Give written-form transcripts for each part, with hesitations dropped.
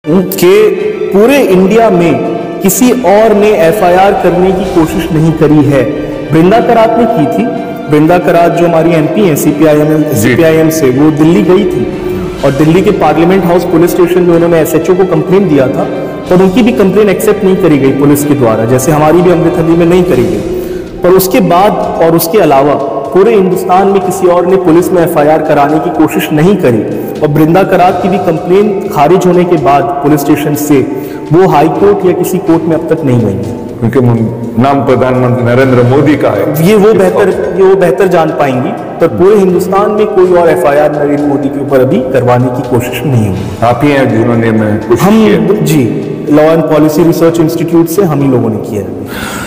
कि पूरे इंडिया में किसी और ने एफआईआर करने की कोशिश नहीं करी है। बृंदा करात ने की थी। बृंदा करात जो हमारी एमपी है सीपीआईएम से, वो दिल्ली गई थी और दिल्ली के पार्लियामेंट हाउस पुलिस स्टेशन में उन्होंने एसएचओ को कंप्लेंट दिया था, पर उनकी भी कंप्लेंट एक्सेप्ट नहीं करी गई पुलिस के द्वारा, जैसे हमारी भी अमृतहल्ली में नहीं करी गई। पर उसके बाद और उसके अलावा पूरे हिंदुस्तान में किसी और ने पुलिस में एफआईआर कराने की कोशिश नहीं करी और बृंदा करात की भी कंप्लेंट खारिज होने के बाद पुलिस स्टेशन से वो हाई कोर्ट या किसी कोर्ट में अब तक नहीं गई है। क्योंकि नाम प्रधानमंत्री नरेंद्र मोदी का है, ये वो बेहतर जान पाएंगी, पर पूरे हिंदुस्तान में कोई और एफआईआर नरेंद्र मोदी के ऊपर अभी करवाने की कोशिश नहीं हुई। आप ही हैं जिन्होंने हम जी law and policy research institute से हम ही लोगों ने किया है।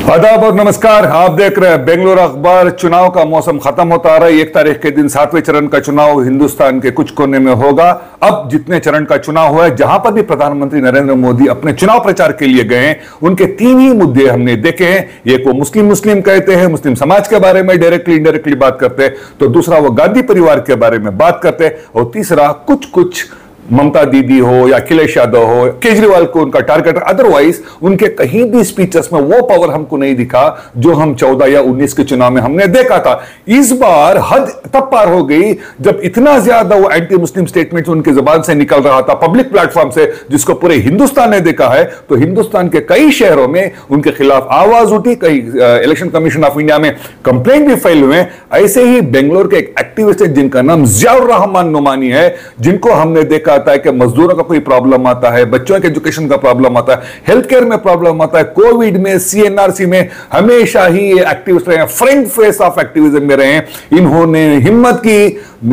आदाब और नमस्कार, आप देख रहे हैं बेंगलुरु अखबार। चुनाव का मौसम खत्म होता आ रहा है। 1 तारीख के दिन 7वें चरण का चुनाव हिंदुस्तान के कुछ कोने में होगा। अब जितने चरण का चुनाव हुआ है, जहां पर भी प्रधानमंत्री नरेंद्र मोदी अपने चुनाव प्रचार के लिए गए हैं, उनके 3 ही मुद्दे हमने देखे हैं। एक वो मुस्लिम कहते हैं, मुस्लिम समाज के बारे में डायरेक्टली इनडायरेक्टली बात करते हैं, तो दूसरा वो गांधी परिवार के बारे में बात करते हैं, और तीसरा कुछ ममता दीदी हो या अखिलेश यादव हो, केजरीवाल को उनका टारगेट। अदरवाइज उनके कहीं भी स्पीचेस में वो पावर हमको नहीं दिखा जो हम 14 या 19 के चुनाव में हमने देखा था। इस बार हद तब पार हो गई जब इतना ज्यादा वो एंटी मुस्लिम स्टेटमेंट उनकी जुबान से निकल रहा था पब्लिक प्लेटफॉर्म से, जिसको पूरे हिंदुस्तान ने देखा है। तो हिंदुस्तान के कई शहरों में उनके खिलाफ आवाज उठी, कई इलेक्शन कमीशन ऑफ इंडिया में कंप्लेंट भी फाइल हुए। ऐसे ही बेंगलोर के एक एक्टिविस्ट है जिनका नाम जियाउर रहमान नुमानी है, जिनको हमने देखा आता है कि मजदूरों का कोई प्रॉब्लम आता है, बच्चों के एजुकेशन का प्रॉब्लम आता है, हेल्थ केयर में प्रॉब्लम आता है, कोविड में, सीएनआरसी में हमेशा ही ये एक्टिविस्ट रहे हैं, फ्रंट फेस ऑफ एक्टिविज्म में रहे हैं। इन्होंने हिम्मत की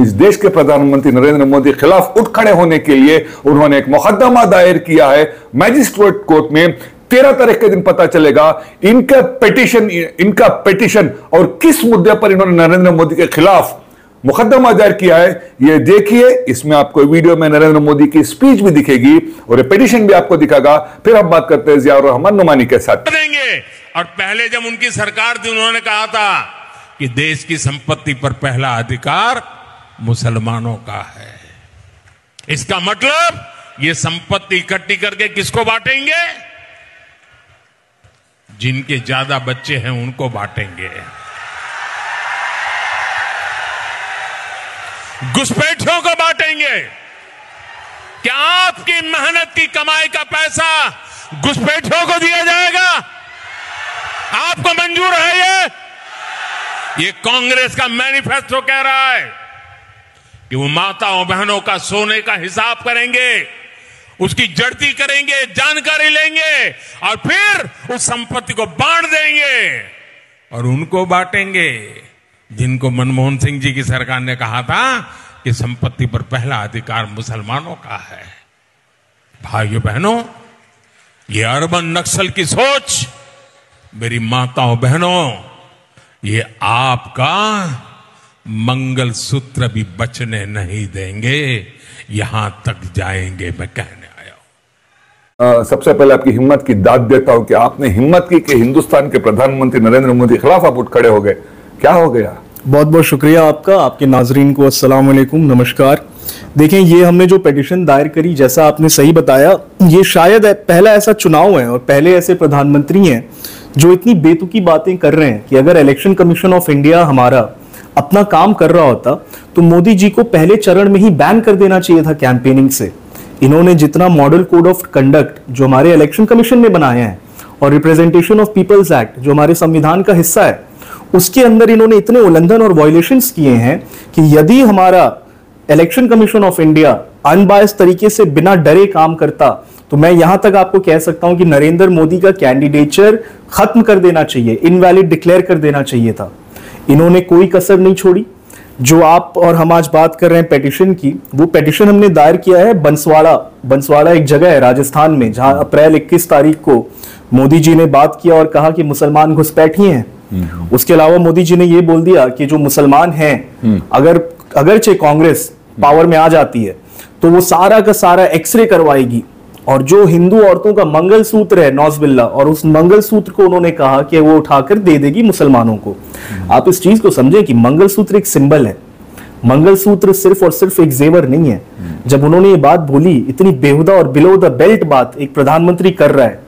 इस देश के प्रधानमंत्री नरेंद्र मोदी के खिलाफ उठ खड़े होने के लिए। उन्होंने एक मुकदमा दायर किया है मैजिस्ट्रेट कोर्ट में। 13 तारीख के दिन पता चलेगा इनका पिटीशन और किस मुद्दे पर इन्होंने नरेंद्र मोदी के खिलाफ मुकदमा दायर किया है, ये देखिए। इसमें आपको वीडियो में नरेंद्र मोदी की स्पीच भी दिखेगी और ये पिटीशन भी आपको दिखागा। फिर हम बात करते हैं जियाउर रहमान नुमानी के साथ। देंगे। और पहले जब उनकी सरकार थी, उन्होंने कहा था कि देश की संपत्ति पर पहला अधिकार मुसलमानों का है। इसका मतलब ये संपत्ति इकट्ठी करके किसको बांटेंगे? जिनके ज्यादा बच्चे हैं उनको बांटेंगे। घुसपैठियों को बांटेंगे। क्या आपकी मेहनत की कमाई का पैसा घुसपैठियों को दिया जाएगा? आपको मंजूर है? ये कांग्रेस का मैनिफेस्टो कह रहा है कि वो माताओं बहनों का सोने का हिसाब करेंगे, उसकी जड़ती करेंगे, जानकारी लेंगे और फिर उस संपत्ति को बांट देंगे। और उनको बांटेंगे जिनको मनमोहन सिंह जी की सरकार ने कहा था कि संपत्ति पर पहला अधिकार मुसलमानों का है। भाइयों बहनों, ये अर्बन नक्सल की सोच, मेरी माताओं बहनों, ये आपका मंगलसूत्र भी बचने नहीं देंगे, यहां तक जाएंगे, मैं कहने आया हूं। सबसे पहले आपकी हिम्मत की दाद देता हूं कि आपने हिम्मत की कि हिंदुस्तान के प्रधानमंत्री नरेंद्र मोदी के खिलाफ आप उठ खड़े हो गए। क्या हो गया? बहुत बहुत शुक्रिया आपका। आपके नाजरीन को अस्सलाम वालेकुम, नमस्कार। देखें, ये हमने जो पिटीशन दायर करी, जैसा आपने सही बताया, ये शायद पहला ऐसा चुनाव है और पहले ऐसे प्रधानमंत्री हैं जो इतनी बेतुकी बातें कर रहे हैं कि अगर इलेक्शन कमीशन ऑफ इंडिया हमारा अपना काम कर रहा होता तो मोदी जी को पहले चरण में ही बैन कर देना चाहिए था कैंपेनिंग से। इन्होंने जितना मॉडल कोड ऑफ कंडक्ट जो हमारे इलेक्शन कमीशन ने बनाया है और रिप्रेजेंटेशन ऑफ पीपल्स एक्ट जो हमारे संविधान का हिस्सा है, उसके अंदर इन्होंने इतने उल्लंघन और वायलेशंस किए हैं कि यदि हमारा election commission of India unbiased तरीके से बिना डरे काम करता तो मैं यहां तक आपको कह सकता हूं कि नरेंद्र मोदी का कैंडिडेचर खत्म कर देना चाहिए, इनवैलिड डिक्लेयर कर देना चाहिए था। इन्होंने कोई कसर नहीं छोड़ी। जो आप और हम आज बात कर रहे हैं पिटीशन की, वो पिटीशन हमने दायर किया है बंसवाड़ा एक जगह है राजस्थान में, जहां अप्रैल 21 तारीख को मोदी जी ने बात किया और कहा कि मुसलमान घुसपैठी हैं। उसके अलावा मोदी जी ने यह बोल दिया कि जो मुसलमान हैं, अगरचे कांग्रेस पावर में आ जाती है तो वो सारा का सारा एक्सरे करवाएगी और जो हिंदू औरतों का मंगलसूत्र है नौजबिल्ला, और उस मंगलसूत्र को उन्होंने कहा कि वो उठाकर दे देगी मुसलमानों को। आप इस चीज को समझें कि मंगलसूत्र एक सिंबल है। मंगलसूत्र सिर्फ और सिर्फ एक जेवर नहीं है। जब उन्होंने ये बात बोली, इतनी बेहुदा और बिलो द बेल्ट बात एक प्रधानमंत्री कर रहा है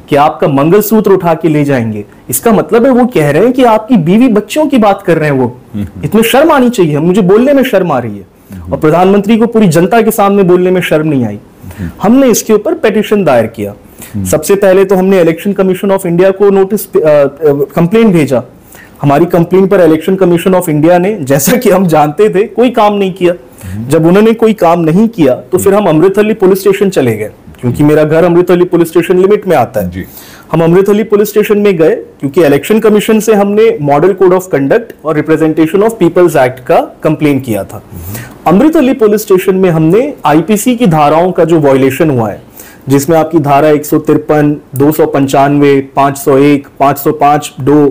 कि आपका मंगलसूत्र उठा के ले जाएंगे, इसका मतलब है वो कह रहे हैं कि आपकी बीवी बच्चों की बात कर रहे हैं। वो इतनी शर्म आनी चाहिए, मुझे बोलने में शर्म आ रही है और प्रधानमंत्री को पूरी जनता के सामने बोलने में शर्म नहीं आई। हमने इसके ऊपर पिटीशन दायर किया। सबसे पहले तो हमने इलेक्शन कमीशन ऑफ इंडिया को नोटिस कंप्लेंट भेजा। हमारी कंप्लेंट पर इलेक्शन कमीशन ऑफ इंडिया ने, जैसा कि हम जानते थे, कोई काम नहीं किया। जब उन्होंने कोई काम नहीं किया तो फिर हम अमृतहल्ली पुलिस स्टेशन चले गए, क्योंकि मेरा घर अमृतहल्ली पुलिस स्टेशन लिमिट में आता है। हम अमृतहल्ली पुलिस स्टेशन में गए क्योंकि इलेक्शन कमीशन से हमने मॉडल कोड ऑफ कंडक्ट और रिप्रेजेंटेशन ऑफ पीपल्स एक्ट का कंप्लेन किया था। अमृतहल्ली पुलिस स्टेशन में हमने आईपीसी की धाराओं का जो वायलेशन हुआ है, जिसमें आपकी धारा 153, 295, 501, 505(2),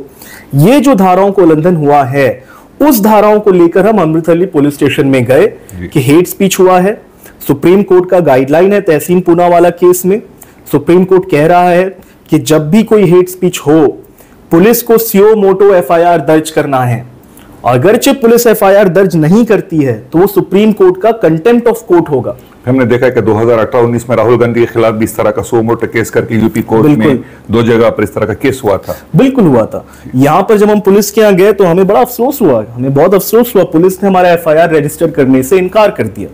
ये जो धाराओं को उल्लंघन हुआ है, उस धाराओं को लेकर हम अमृतहल्ली पुलिस स्टेशन में गए कि हेट स्पीच हुआ है। सुप्रीम कोर्ट का गाइडलाइन है तहसीन पूनावाला केस में, सुप्रीम कोर्ट कह रहा है कि जब भी कोई हेट स्पीच हो, पुलिस को सियो मोटो एफआईआर दर्ज करना है। अगरचे पुलिस एफआईआर दर्ज नहीं करती है तो वो सुप्रीम कोर्ट का कंटेम्प्ट ऑफ कोर्ट होगा। हमने देखा है कि 2018-19 में राहुल गांधी के खिलाफ भी इस तरह का सो मोटो केस करके यूपी कोर्ट में 2 जगह पर इस तरह का केस हुआ था। बिल्कुल हुआ था। यहाँ पर जब हम पुलिस के यहाँ गए तो हमें बड़ा अफसोस हुआ, हमें बहुत अफसोस हुआ। पुलिस ने हमारा एफआईआर रजिस्टर करने से इनकार कर दिया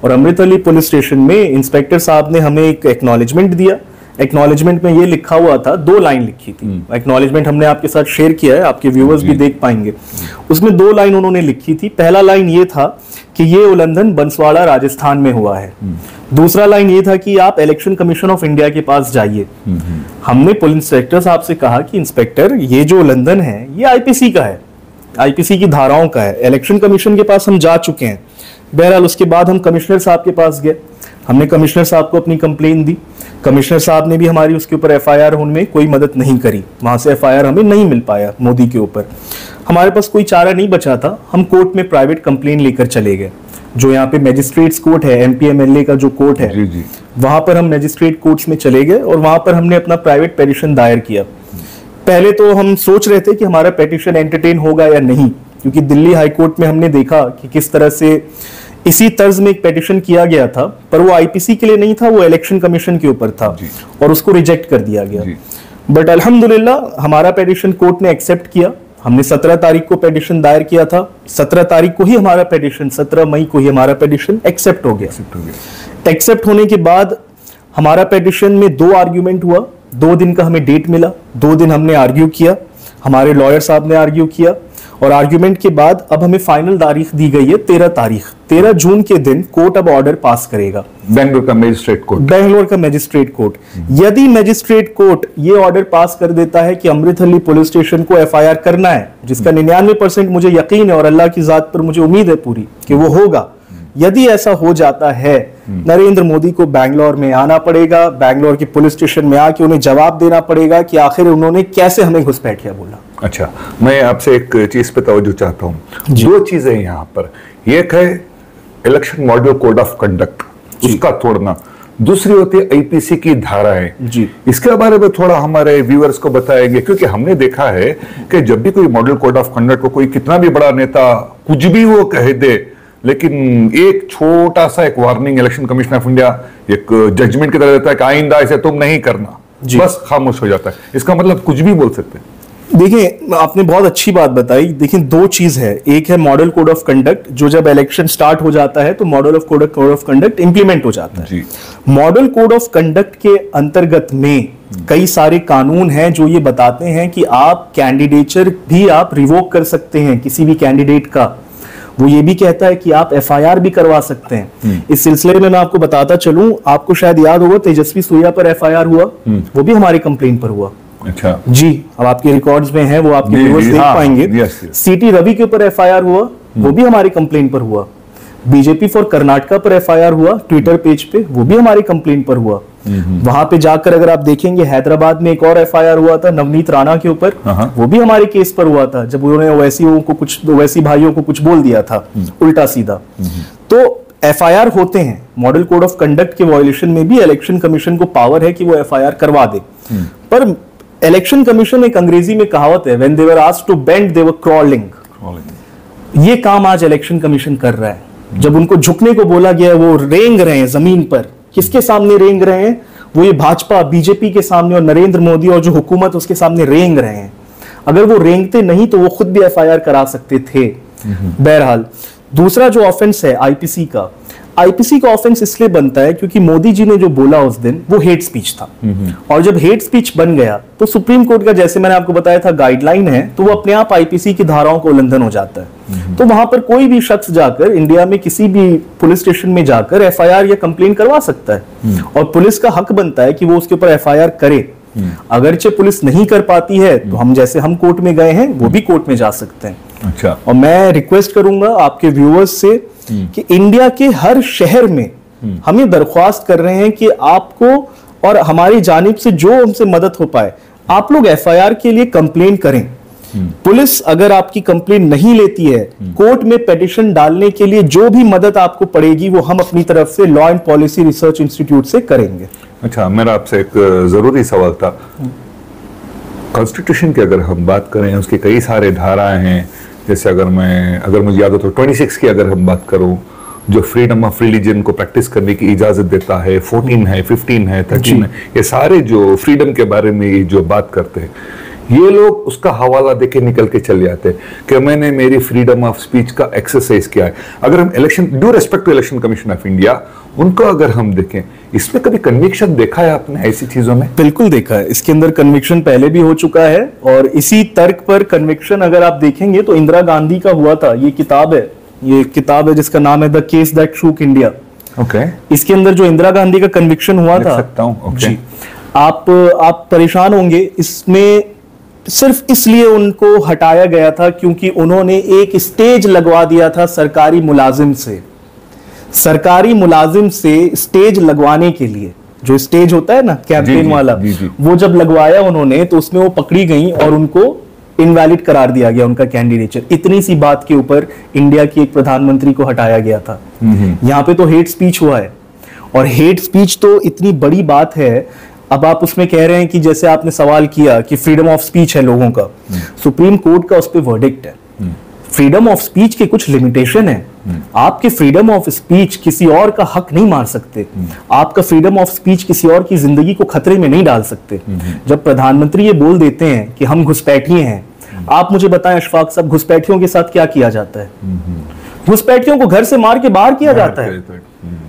और अमृतहल्ली पुलिस स्टेशन में इंस्पेक्टर साहब ने हमें एक एक्नॉलेजमेंट दिया। एक्नॉलेजमेंट में ये लिखा हुआ था, 2 लाइन लिखी थी। एक्नॉलेजमेंट हमने आपके साथ शेयर किया है, आपके व्यूअर्स भी देख पाएंगे। उसमें 2 लाइन उन्होंने लिखी थी। पहला लाइन ये था कि ये उल्लंघन बंसवाड़ा राजस्थान में हुआ है। दूसरा लाइन ये था कि आप इलेक्शन कमीशन ऑफ इंडिया के पास जाइए। हमने पुलिस इंस्पेक्टर साहब से कहा कि इंस्पेक्टर, ये जो उल्लंघन है ये आईपीसी का है, आईपीसी की धाराओं का है। इलेक्शन कमीशन के पास हम जा चुके हैं। बहरहाल उसके बाद हम कमिश्नर साहब के पास गए। हमने कमिश्नर साहब को अपनी कंप्लेन दी। कमिश्नर साहब ने भी हमारी उसके ऊपर एफआईआर होने में कोई मदद नहीं करी। वहां से एफआईआर हमें नहीं मिल पाया मोदी के ऊपर। हमारे पास कोई चारा नहीं बचा था। हम कोर्ट में प्राइवेट कंप्लेन लेकर चले गए, जो यहाँ पे मैजिस्ट्रेट्स कोर्ट है, एमपी एमएलए का जो कोर्ट है, वहां पर हम मैजिस्ट्रेट कोर्ट्स में चले गए और वहां पर हमने अपना प्राइवेट पिटीशन दायर किया। पहले तो हम सोच रहे थे कि हमारा पिटीशन एंटरटेन होगा या नहीं, क्योंकि दिल्ली हाईकोर्ट में हमने देखा कि किस तरह से इसी तर्ज में एक पिटीशन किया गया था, पर वो आईपीसी के लिए नहीं था, वो इलेक्शन कमीशन के ऊपर था और उसको रिजेक्ट कर दिया गया। बट अल्हम्दुलिल्लाह हमारा पिटीशन कोर्ट ने एक्सेप्ट किया। हमने 17 तारीख को पिटीशन दायर किया था। 17 तारीख को ही हमारा पिटीशन, 17 मई को ही हमारा पिटीशन एक्सेप्ट हो गया। एक्सेप्ट होने के बाद हमारा पिटीशन में 2 आर्ग्यूमेंट हुआ। 2 दिन का हमें डेट मिला। 2 दिन हमने आर्ग्यू किया, हमारे लॉयर साहब ने आर्ग्यू किया और आर्ग्यूमेंट के बाद अब हमें फाइनल तारीख दी गई है 13 तारीख। 13 जून के दिन कोर्ट अब ऑर्डर पास करेगा। बेंगलोर का मैजिस्ट्रेट कोर्ट, बेंगलोर का मैजिस्ट्रेट कोर्ट। यदि मैजिस्ट्रेट कोर्ट ये ऑर्डर पास कर देता है कि अमृतहल्ली पुलिस स्टेशन को एफआईआर करना है, जिसका 99% मुझे यकीन है और अल्लाह की जात पर मुझे उम्मीद है पूरी कि वो होगा, यदि ऐसा हो जाता है, नरेंद्र मोदी को बैंगलोर में आना पड़ेगा। बैंगलोर के पुलिस स्टेशन में आके उन्हें जवाब देना पड़ेगा कि आखिर उन्होंने कैसे हमें घुसपैठिया बोला। अच्छा, मैं आपसे एक चीज पे तवज्जो चाहता हूँ। 2 चीजें यहाँ पर, एक है election model code of conduct, उसका तोड़ना, दूसरी होती है आईपीसी की धाराएं जी। इसके बारे में थोड़ा हमारे व्यूअर्स को बताएंगे, क्योंकि हमने देखा है कि जब भी कोई मॉडल कोड ऑफ कंडक्ट को कोई कितना भी बड़ा नेता कुछ भी वो कह दे, लेकिन एक छोटा सा एक warning election commission of India एक जजमेंट की तरह देता है कि आइंदा ऐसे तुम नहीं करना, बस खामोश हो जाता है। इसका मतलब कुछ भी बोल सकते हैं। देखिए, आपने बहुत अच्छी बात बताई। देखिए, 2 चीज है। एक है मॉडल कोड ऑफ कंडक्ट, जो जब इलेक्शन स्टार्ट हो जाता है तो model of code of conduct implement हो जाता है। मॉडल कोड ऑफ कंडक्ट के अंतर्गत में कई सारे कानून हैं जो ये बताते हैं कि आप कैंडिडेचर भी आप रिवोक कर सकते हैं किसी भी कैंडिडेट का। वो ये भी कहता है कि आप एफआईआर भी करवा सकते हैं। इस सिलसिले में मैं आपको बताता चलूं, आपको शायद याद होगा तेजस्वी सूर्या पर एफआईआर हुआ, वो भी हमारी कंप्लेन पर हुआ। अच्छा जी, अब आपके रिकॉर्ड्स में है, वो आपके व्यूअर्स देख पाएंगे। सीटी रवि के ऊपर एफआईआर हुआ, वो भी हमारी कंप्लेन पर हुआ। बीजेपी फॉर कर्नाटका पर एफआईआर हुआ ट्विटर पेज पे, वो भी हमारी कंप्लेन पर हुआ। वहां पे जाकर अगर आप देखेंगे, हैदराबाद में एक और एफआईआर हुआ था नवनीत राणा के ऊपर, वो भी हमारे केस पर हुआ था, जब उन्होंने ओवैसी भाइयों को कुछ बोल दिया था उल्टा सीधा। तो एफआईआर होते हैं। मॉडल कोड ऑफ कंडक्ट के वायलेशन में भी इलेक्शन कमीशन को पावर है कि वो एफआईआर करवा दे। पर इलेक्शन कमीशन, एक अंग्रेजी में कहावत है, when they were asked to bend they were crawling. ये काम आज इलेक्शन कमीशन कर रहा है। जब उनको झुकने को बोला गया, वो रेंग रहे हैं जमीन पर। किसके सामने रेंग रहे हैं? वो ये भाजपा बीजेपी के सामने और नरेंद्र मोदी और जो हुकूमत उसके सामने रेंग रहे हैं। अगर वो रेंगते नहीं तो वो खुद भी एफआईआर करा सकते थे। बहरहाल दूसरा जो ऑफेंस है आईपीसी का ऑफेंस इसलिए बनता है क्योंकि मोदी जी ने जो बोला उस दिन वो हेट स्पीच था। और जब हेट स्पीच बन गया तो सुप्रीम कोर्ट का, जैसे मैंने आपको बताया था, गाइडलाइन है, तो वो अपने आप आईपीसी की धाराओं का उल्लंघन हो जाता है। तो वहां पर कोई भी शख्स जाकर इंडिया में किसी भी पुलिस स्टेशन में जाकर एफआईआर या कंप्लेन करवा सकता है और पुलिस का हक बनता है कि वो उसके ऊपर एफआईआर करे। अगरचे पुलिस नहीं कर पाती है तो हम कोर्ट में गए हैं, वो भी कोर्ट में जा सकते हैं। अच्छा। और मैं रिक्वेस्ट करूंगा आपके व्यूअर्स से कि इंडिया के हर शहर में हम ये दरख्वास्त कर रहे हैं कि आपको और हमारी जानिब से जो हमसे मदद हो पाए, आप लोग एफआईआर के लिए कंप्लेन करें। पुलिस अगर आपकी कंप्लेन नहीं लेती है, कोर्ट में पिटीशन डालने के लिए जो भी मदद आपको पड़ेगी वो हम अपनी तरफ से law and policy research institute से करेंगे। अच्छा, मेरा आपसे एक जरूरी सवाल था। कॉन्स्टिट्यूशन की अगर हम बात करें, उसके कई सारे धाराएं हैं। जैसे अगर मुझे याद हो तो 26 की अगर हम बात करूं, जो फ्रीडम ऑफ रिलीजन को प्रैक्टिस करने की इजाजत देता है, 14 है, 15 है, 13 है, ये सारे जो फ्रीडम के बारे में जो बात करते हैं, ये लोग उसका हवाला देके निकल के चले जाते हैं कि मैंने मेरी फ्रीडम ऑफ स्पीच का एक्सरसाइज किया है। अगर हम election, due respect to election commission of India, उनको अगर हम देखें, इसमें कभी कन्विक्शन देखा है आपने ऐसी चीजों में? बिल्कुल देखा है। इसके अंदर कन्विक्शन पहले भी हो चुका है और इसी तर्क पर कन्विक्शन अगर आप देखेंगे तो इंदिरा गांधी का हुआ था। ये किताब है जिसका नाम है the case that shook India. Okay. इसके अंदर जो इंदिरा गांधी का कन्विक्शन हुआ था, सकता हूं। जी, आप परेशान होंगे। इसमें सिर्फ इसलिए उनको हटाया गया था क्योंकि उन्होंने एक स्टेज लगवा दिया था सरकारी मुलाजिम से स्टेज लगवाने के लिए, जो स्टेज होता है ना कैंपेन वाला, वो जब लगवाया उन्होंने तो उसमें वो पकड़ी गई और उनको इनवैलिड करार दिया गया उनका कैंडिडेचर। इतनी सी बात के ऊपर इंडिया की एक प्रधानमंत्री को हटाया गया था। यहाँ पे तो हेट स्पीच हुआ है और हेट स्पीच तो इतनी बड़ी बात है। अब आप उसमें कह रहे हैं कि जैसे आपने सवाल किया कि फ्रीडम ऑफ स्पीच है लोगों का, सुप्रीम कोर्ट का उस पर वर्डिक्ट है। फ्रीडम ऑफ स्पीच के कुछ लिमिटेशन है। आपके फ्रीडम ऑफ स्पीच किसी और का हक नहीं मार सकते। आपका फ्रीडम ऑफ स्पीच किसी और की जिंदगी को खतरे में नहीं डाल सकते। जब प्रधानमंत्री ये बोल देते हैं कि हम घुसपैठिए हैं, आप मुझे बताएं अशफाक साहब, घुसपैठियों के साथ क्या किया जाता है? घुसपैठियों को घर से मार के बाहर किया जाता है।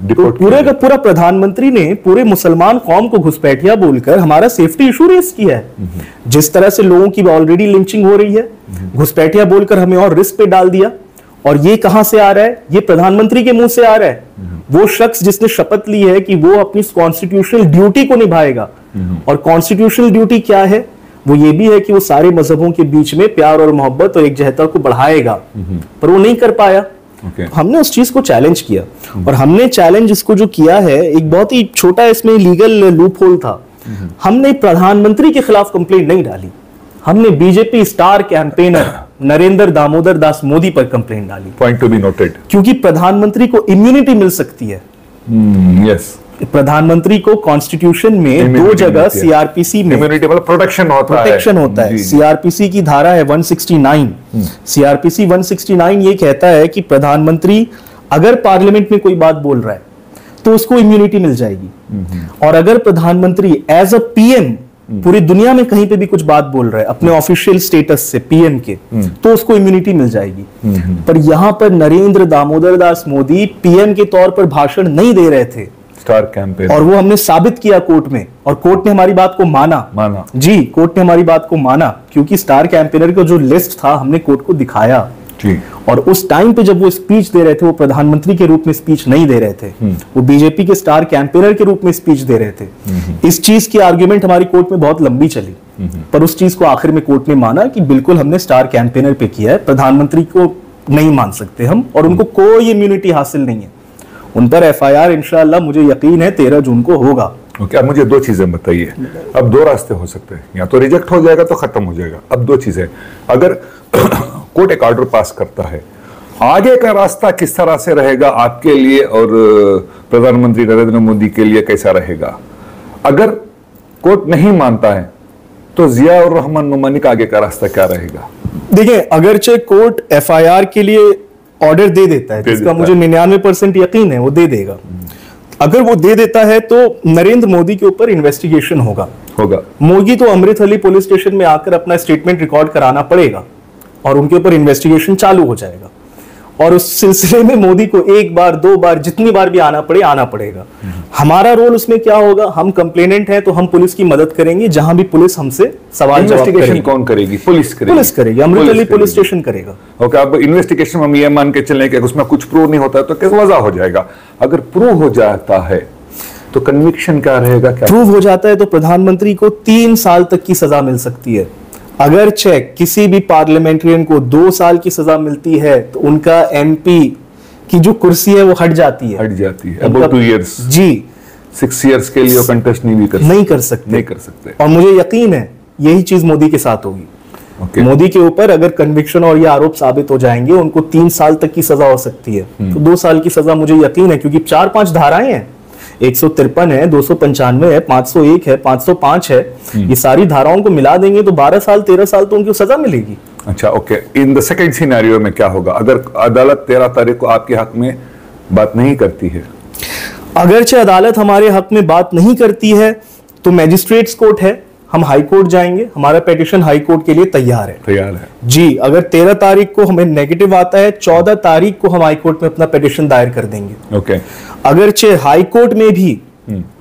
तो पूरे का पूरा प्रधानमंत्री ने पूरे मुसलमान कौम को घुसपैठिया बोलकर हमारा सेफ्टी इशू रेस किया है। जिस तरह से लोगों की ऑलरेडी लिंचिंग हो रही है, घुसपैठिया बोलकर हमें और रिस्क पे डाल दिया। और ये कहां से आ रहा है? ये प्रधानमंत्री के मुंह से आ रहा है। वो शख्स जिसने शपथ ली है कि वो अपनी कॉन्स्टिट्यूशनल ड्यूटी को निभाएगा। और कॉन्स्टिट्यूशनल ड्यूटी क्या है? वो ये भी है कि वो सारे मजहबों के बीच में प्यार और मोहब्बत और एकजहता को बढ़ाएगा, पर वो नहीं कर पाया। हमने उस चीज को चैलेंज किया और हमने चैलेंज इसको जो किया है, एक बहुत ही छोटा इसमें लीगल लूप होल था। हमने प्रधानमंत्री के खिलाफ कंप्लेंट नहीं डाली, हमने BJP star campaigner Narendra Damodar Das Modi पर कंप्लेंट डाली। Point to be noted. क्योंकि प्रधानमंत्री को इम्यूनिटी मिल सकती है। यस, प्रधानमंत्री को कॉन्स्टिट्यूशन में दो जगह सीआरपीसी में प्रोटेक्शन होता है। सीआरपीसी की धारा है 169। सीआरपीसी 169 ये कहता है कि प्रधानमंत्री अगर पार्लियामेंट में कोई बात बोल रहा है तो उसको इम्यूनिटी मिल जाएगी। और अगर प्रधानमंत्री एज अ पीएम पूरी दुनिया में कहीं पे भी कुछ बात बोल रहा है अपने ऑफिशियल स्टेटस से पीएम के, तो उसको इम्यूनिटी मिल जाएगी। पर यहां पर नरेंद्र दामोदर दास मोदी पीएम के तौर पर भाषण नहीं दे रहे थे, स्टार कैंपेन, और वो हमने साबित किया कोर्ट में, और कोर्ट ने हमारी बात को माना। जी, कोर्ट ने हमारी बात को माना क्योंकि स्टार कैंपेनर का जो लिस्ट था हमने कोर्ट को दिखाया। और उस टाइम पे जब वो स्पीच दे रहे थे, वो प्रधानमंत्री के रूप में स्पीच नहीं दे रहे थे, वो बीजेपी के स्टार कैंपेनर के रूप में स्पीच दे रहे थे। इस चीज की आर्ग्यूमेंट हमारी कोर्ट में बहुत लंबी चली, पर उस चीज को आखिर में कोर्ट ने माना कि बिल्कुल हमने स्टार कैंपेनर पे किया है, प्रधानमंत्री को नहीं मान सकते हम, और उनको कोई इम्यूनिटी हासिल नहीं है। उन पर एफआईआर इंशाअल्लाह मुझे यकीन है 13 जून को होगा। ओके, अब मुझे दो चीजें बताइए। अब दो रास्ते हो सकते हैं, या तो रिजेक्ट हो जाएगा तो खत्म हो जाएगा। अब दो चीजें, अगर कोर्ट एक ऑर्डर पास करता है, आगे का रास्ता किस तरह से रहेगा आपके लिए और प्रधानमंत्री नरेंद्र मोदी के लिए कैसा रहेगा? अगर कोर्ट नहीं मानता है तो जिया और रहमान नुमानी का आगे का रास्ता क्या रहेगा? देखिए, अगरचे कोर्ट एफआईआर के लिए ऑर्डर दे देता है, जिसका मुझे 99% यकीन है वो दे देगा। अगर वो दे देता है तो नरेंद्र मोदी के ऊपर इन्वेस्टिगेशन होगा। मोदी तो अमृतसर पुलिस स्टेशन में आकर अपना स्टेटमेंट रिकॉर्ड कराना पड़ेगा और उनके ऊपर इन्वेस्टिगेशन चालू हो जाएगा, और उस सिलसिले में मोदी को एक बार, दो बार, जितनी बार भी आना पड़ेगा। हमारा रोल उसमें क्या होगा? हम कंप्लेनेंट हैं तो हम पुलिस की मदद करेंगे, जहां भी पुलिस हमसे सवाल जवाब करेगी। कौन करेगी? पुलिस करेगी। अमृतसर पुलिस स्टेशन करेगा। ओके, अब इन्वेस्टिगेशन हम ये मान के चलें कि उसमें कुछ प्रूव नहीं होता तो कैसे वजह हो जाएगा? अगर प्रूव हो जाता है तो कन्विक्शन क्या रहेगा? क्या प्रूव हो जाता है तो प्रधानमंत्री को 3 साल तक की सजा मिल सकती है। अगर किसी भी पार्लियामेंट्रियन को 2 साल की सजा मिलती है तो उनका एमपी की जो कुर्सी है वो हट जाती है। About 2 years। जी, 6 years के लिए कंटेस्ट नहीं कर सकते। और मुझे यकीन है यही चीज मोदी के साथ होगी। मोदी के ऊपर अगर कन्विक्शन और ये आरोप साबित हो जाएंगे, उनको 3 साल तक की सजा हो सकती है। तो 2 साल की सजा मुझे यकीन है, क्योंकि 4-5 धाराएं हैं, 153 है, 295 है, 501 है, 505 है। ये सारी धाराओं को मिला देंगे तो 12 साल 13 साल तो उनको सजा मिलेगी। अच्छा, okay. In the second scenario में क्या होगा अगर अदालत 13 तारीख को आपके हक में बात नहीं करती है? अगरचे अदालत हमारे हक में बात नहीं करती है तो मैजिस्ट्रेट्स कोर्ट है, हम हाई कोर्ट जाएंगे। हमारा पिटीशन हाई कोर्ट के लिए तैयार है जी। अगर 13 तारीख को हमें नेगेटिव आता है, 14 तारीख को हम हाई कोर्ट में अपना पिटीशन दायर कर देंगे। ओके। अगरचे हाई कोर्ट में भी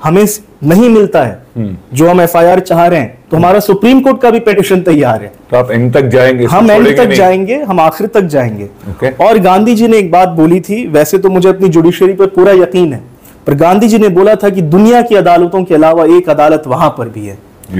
हमें नहीं मिलता है जो हम एफआईआर चाह रहे हैं, तो हमारा सुप्रीम कोर्ट का भी पिटीशन तैयार है। तो आप एंड तक जाएंगे? हम एंड तक जाएंगे, हम आखिर तक जाएंगे। और गांधी जी ने एक बात बोली थी, वैसे तो मुझे अपनी जुडिशरी पर पूरा यकीन है, पर गांधी जी ने बोला था कि दुनिया की अदालतों के अलावा एक अदालत वहां पर भी है।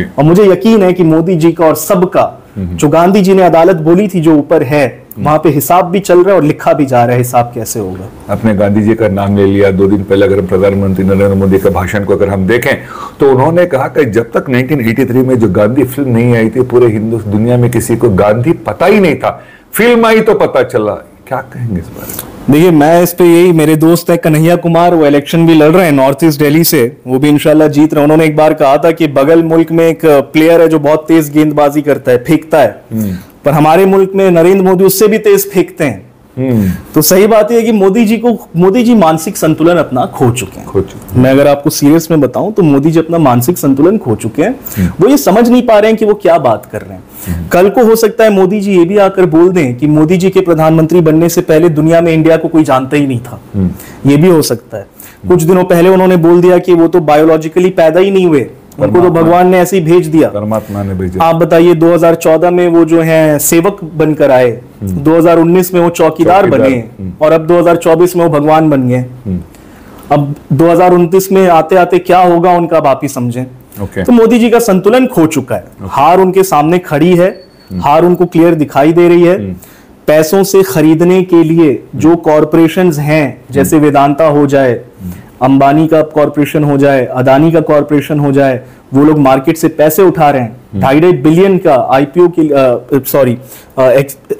और मुझे यकीन है कि मोदी जी का और सबका, जो गांधी जी ने अदालत बोली थी जो ऊपर है, वहां पे हिसाब भी चल रहा है और लिखा भी जा रहा है हिसाब कैसे होगा। आपने गांधी जी का नाम ले लिया। 2 दिन पहले अगर प्रधानमंत्री नरेंद्र मोदी के भाषण को अगर हम देखें तो उन्होंने कहा कि जब तक 1983 में जो गांधी फिल्म नहीं आई थी, पूरे दुनिया में किसी को गांधी पता ही नहीं था। फिल्म आई तो पता चला। क्या कहेंगे इस बारे में? देखिए, मैं इस पे यही, मेरे दोस्त है कन्हैया कुमार, वो इलेक्शन भी लड़ रहे हैं नॉर्थ ईस्ट दिल्ली से, वो भी इंशाल्लाह जीत रहे हैं। उन्होंने एक बार कहा था कि बगल मुल्क में एक प्लेयर है जो बहुत तेज गेंदबाजी करता है, फेंकता है, पर हमारे मुल्क में नरेंद्र मोदी उससे भी तेज फेंकते हैं। तो सही बात है कि मोदी जी मानसिक संतुलन अपना खो चुके हैं। मैं अगर आपको सीरियस में बताऊं तो मोदी जी अपना मानसिक संतुलन खो चुके हैं। वो ये समझ नहीं पा रहे हैं कि वो क्या बात कर रहे हैं। कल को हो सकता है मोदी जी ये भी आकर बोल दें कि मोदी जी के प्रधानमंत्री बनने से पहले दुनिया में इंडिया को कोई जानता ही नहीं था। ये भी हो सकता है। कुछ दिनों पहले उन्होंने बोल दिया कि वो तो बायोलॉजिकली पैदा ही नहीं हुए, उनको तो भगवान ने ऐसे ही भेज दिया, परमात्मा ने भेजा। आप बताइए, 2014 में वो जो है सेवक बनकर आए, 2019 में वो चौकीदार बने, और अब 2024 में वो भगवान बन गए। अब 2029 में आते आते क्या होगा उनका, आप ही समझें। तो मोदी जी का संतुलन खो चुका है। हार उनके सामने खड़ी है, हार उनको क्लियर दिखाई दे रही है। पैसों से खरीदने के लिए जो कॉरपोरेशंस हैं, जैसे वेदांता हो जाए, अंबानी का कॉरपोरेशन हो जाए, अदानी का कॉरपोरेशन हो जाए, वो लोग मार्केट से पैसे उठा रहे हैं। 2.5 बिलियन का आईपीओ के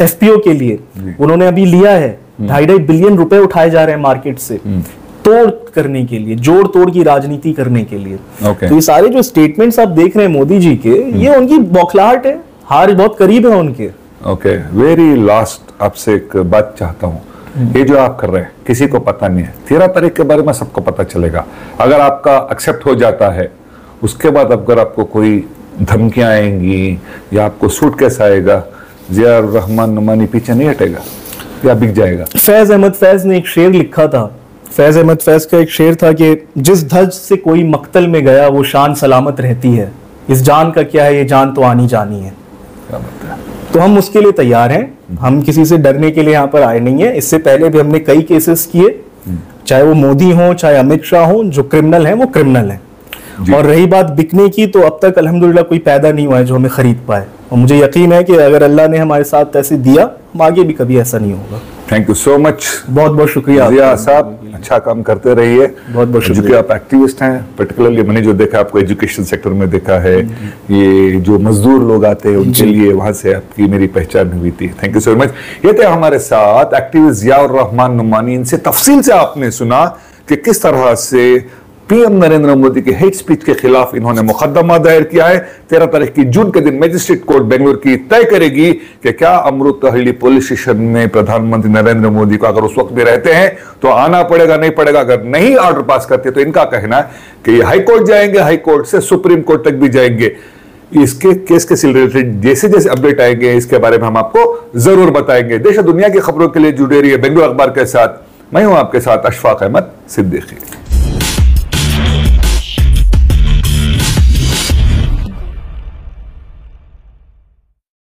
एफपीओ के लिए उन्होंने अभी लिया है। 2.5 बिलियन रुपए उठाए जा रहे हैं मार्केट से, तोड़ करने के लिए, जोड़ तोड़ की राजनीति करने के लिए। तो ये सारे जो स्टेटमेंट्स आप देख रहे हैं मोदी जी के, ये उनकी बौखलाहट है। हार बहुत करीब है उनके। ओके, वेरी लास्ट आपसे एक बात चाहता हूँ। ये जो आप कर रहे हैं किसी को पता नहीं है, 13 तारीख के बारे में सबको पता चलेगा। अगर आपका एक्सेप्ट हो जाता है, उसके बाद अगर आपको कोई धमकियां आएंगी या आपको सूट कैसा आएगा, जियाउर रहमान नुमानी पीछे नहीं हटेगा या बिक जाएगा? फैज अहमद फैज ने एक शेर लिखा था। फैज अहमद फैज का एक शेर था कि जिस धज से कोई मक्तल में गया वो शान सलामत रहती है, इस जान का क्या है, ये जान तो आनी जानी है। क्या बात है। तो हम उसके लिए तैयार हैं, हम किसी से डरने के लिए यहाँ पर आए नहीं है। इससे पहले भी हमने कई केसेस किए, चाहे वो मोदी हो चाहे अमित शाह हो, जो क्रिमिनल हैं वो क्रिमिनल हैं। और रही बात बिकने की, तो अब तक अल्हम्दुलिल्लाह कोई पैदा नहीं हुआ है जो हमें खरीद पाए, और मुझे यकीन है कि अगर अल्लाह ने हमारे साथ ऐसे दिया, हम आगे भी कभी ऐसा नहीं होगा। थैंक यू सो मच, बहुत बहुत शुक्रिया जिया साहब, अच्छा काम करते रहिए। बहुत बहुत शुक्रिया। आप एक्टिविस्ट हैं, पर्टिकुलरली मैंने जो देखा आपको एजुकेशन सेक्टर में देखा है, ये जो मजदूर लोग आते हैं उनके लिए, वहां से आपकी मेरी पहचान हुई थी। Thank you so much. ये थे हमारे साथ एक्टिविस्ट जियाउर रहमान नुमानी। इनसे तफसील से आपने सुना कि किस तरह से पीएम नरेंद्र मोदी के हेट स्पीच के खिलाफ इन्होंने मुकदमा दायर किया है। 13 तारीख की जून के दिन मजिस्ट्रेट कोर्ट बेंगलुरु की तय करेगी कि क्या अमृतहल्ली पुलिस स्टेशन में प्रधानमंत्री नरेंद्र मोदी को अगर उस वक्त भी रहते हैं तो आना पड़ेगा, नहीं पड़ेगा। अगर नहीं ऑर्डर पास करते तो इनका कहना है कि ये हाईकोर्ट जाएंगे, हाईकोर्ट से सुप्रीम कोर्ट तक भी जाएंगे। इसके केस के रिलेटेड जैसे जैसे अपडेट आएंगे इसके बारे में हम आपको जरूर बताएंगे। देश और दुनिया की खबरों के लिए जुड़े रहिए बेंगलुरु अखबार के साथ। मैं हूं आपके साथ अशफाक अहमद सिद्दीकी।